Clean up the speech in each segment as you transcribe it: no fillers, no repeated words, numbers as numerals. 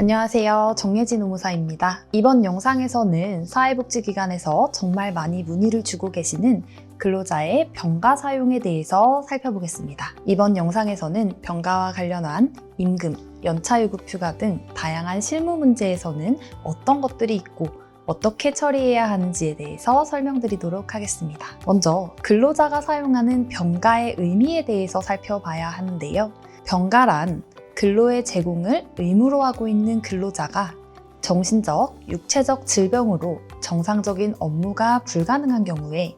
안녕하세요. 정예진 의무사입니다. 이번 영상에서는 사회복지기관에서 정말 많이 문의를 주고 계시는 근로자의 병가 사용에 대해서 살펴보겠습니다. 이번 영상에서는 병가와 관련한 임금, 연차유급휴가 등 다양한 실무 문제에서는 어떤 것들이 있고 어떻게 처리해야 하는지에 대해서 설명드리도록 하겠습니다. 먼저 근로자가 사용하는 병가의 의미에 대해서 살펴봐야 하는데요. 병가란 근로의 제공을 의무로 하고 있는 근로자가 정신적, 육체적 질병으로 정상적인 업무가 불가능한 경우에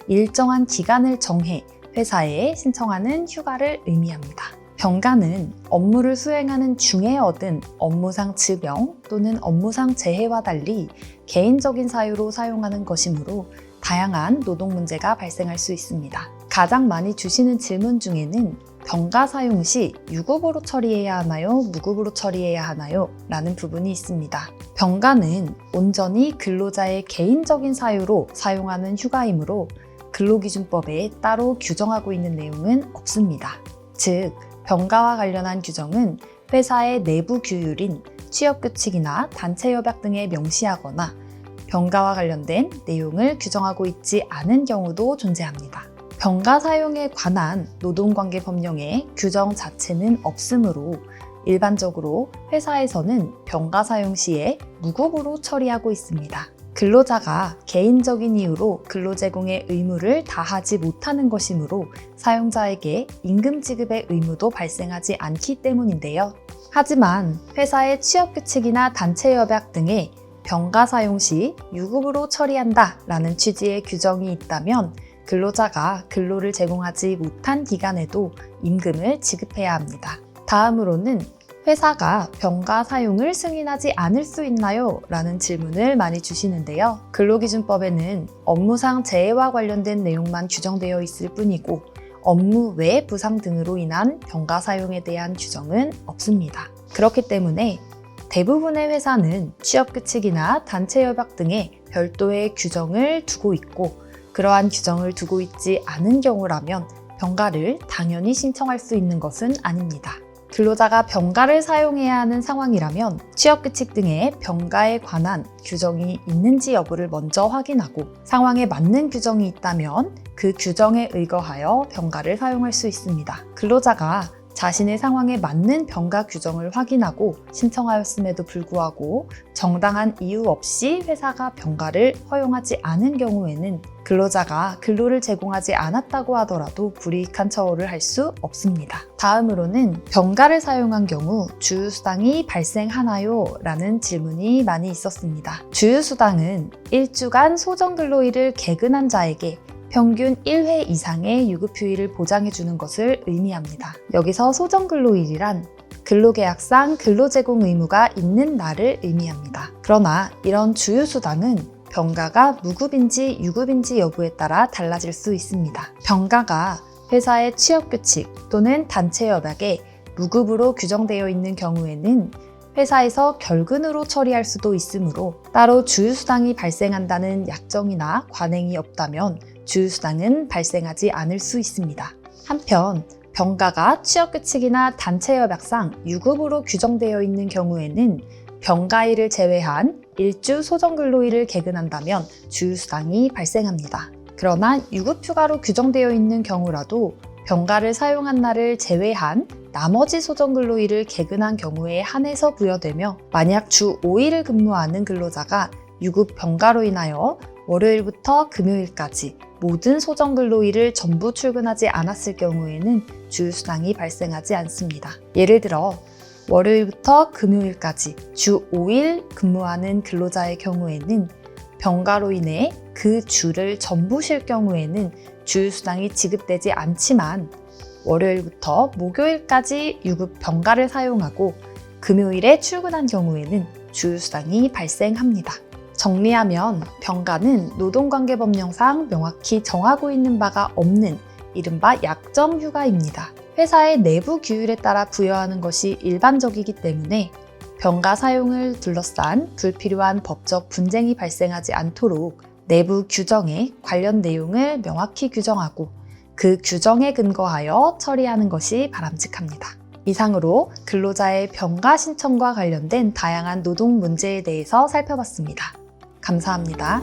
일정한 기간을 정해 회사에 신청하는 휴가를 의미합니다. 병가는 업무를 수행하는 중에 얻은 업무상 질병 또는 업무상 재해와 달리 개인적인 사유로 사용하는 것이므로 다양한 노동 문제가 발생할 수 있습니다. 가장 많이 주시는 질문 중에는 병가 사용 시 유급으로 처리해야 하나요? 무급으로 처리해야 하나요? 라는 부분이 있습니다. 병가는 온전히 근로자의 개인적인 사유로 사용하는 휴가이므로 근로기준법에 따로 규정하고 있는 내용은 없습니다. 즉, 병가와 관련한 규정은 회사의 내부 규율인 취업규칙이나 단체협약 등에 명시하거나 병가와 관련된 내용을 규정하고 있지 않은 경우도 존재합니다. 병가 사용에 관한 노동관계 법령에 규정 자체는 없으므로 일반적으로 회사에서는 병가 사용 시에 무급으로 처리하고 있습니다. 근로자가 개인적인 이유로 근로 제공의 의무를 다하지 못하는 것이므로 사용자에게 임금 지급의 의무도 발생하지 않기 때문인데요. 하지만 회사의 취업규칙이나 단체협약 등에 병가 사용 시 유급으로 처리한다 라는 취지의 규정이 있다면 근로자가 근로를 제공하지 못한 기간에도 임금을 지급해야 합니다. 다음으로는 회사가 병가 사용을 승인하지 않을 수 있나요? 라는 질문을 많이 주시는데요. 근로기준법에는 업무상 재해와 관련된 내용만 규정되어 있을 뿐이고 업무 외 부상 등으로 인한 병가 사용에 대한 규정은 없습니다. 그렇기 때문에 대부분의 회사는 취업규칙이나 단체협약 등에 별도의 규정을 두고 있고 그러한 규정을 두고 있지 않은 경우라면 병가를 당연히 신청할 수 있는 것은 아닙니다. 근로자가 병가를 사용해야 하는 상황이라면 취업규칙 등의 병가에 관한 규정이 있는지 여부를 먼저 확인하고 상황에 맞는 규정이 있다면 그 규정에 의거하여 병가를 사용할 수 있습니다. 근로자가 자신의 상황에 맞는 병가 규정을 확인하고 신청하였음에도 불구하고 정당한 이유 없이 회사가 병가를 허용하지 않은 경우에는 근로자가 근로를 제공하지 않았다고 하더라도 불이익한 처우를 할 수 없습니다. 다음으로는 병가를 사용한 경우 주휴수당이 발생하나요? 라는 질문이 많이 있었습니다. 주휴수당은 1주간 소정근로일을 개근한 자에게 평균 1회 이상의 유급휴일을 보장해주는 것을 의미합니다. 여기서 소정근로일이란 근로계약상 근로제공 의무가 있는 날을 의미합니다. 그러나 이런 주휴수당은 병가가 무급인지 유급인지 여부에 따라 달라질 수 있습니다. 병가가 회사의 취업규칙 또는 단체협약에 무급으로 규정되어 있는 경우에는 회사에서 결근으로 처리할 수도 있으므로 따로 주휴수당이 발생한다는 약정이나 관행이 없다면 주휴수당은 발생하지 않을 수 있습니다. 한편 병가가 취업규칙이나 단체협약상 유급으로 규정되어 있는 경우에는 병가일을 제외한 1주 소정근로일을 개근한다면 주휴수당이 발생합니다. 그러나 유급휴가로 규정되어 있는 경우라도 병가를 사용한 날을 제외한 나머지 소정근로일을 개근한 경우에 한해서 부여되며 만약 주 5일을 근무하는 근로자가 유급 병가로 인하여 월요일부터 금요일까지 모든 소정근로일을 전부 출근하지 않았을 경우에는 주휴수당이 발생하지 않습니다. 예를 들어 월요일부터 금요일까지 주 5일 근무하는 근로자의 경우에는 병가로 인해 그 주를 전부 쉴 경우에는 주휴수당이 지급되지 않지만 월요일부터 목요일까지 유급 병가를 사용하고 금요일에 출근한 경우에는 주휴수당이 발생합니다. 정리하면 병가는 노동관계법령상 명확히 정하고 있는 바가 없는 이른바 약정휴가입니다. 회사의 내부 규율에 따라 부여하는 것이 일반적이기 때문에 병가 사용을 둘러싼 불필요한 법적 분쟁이 발생하지 않도록 내부 규정에 관련 내용을 명확히 규정하고 그 규정에 근거하여 처리하는 것이 바람직합니다. 이상으로 근로자의 병가 신청과 관련된 다양한 노동 문제에 대해서 살펴봤습니다. 감사합니다.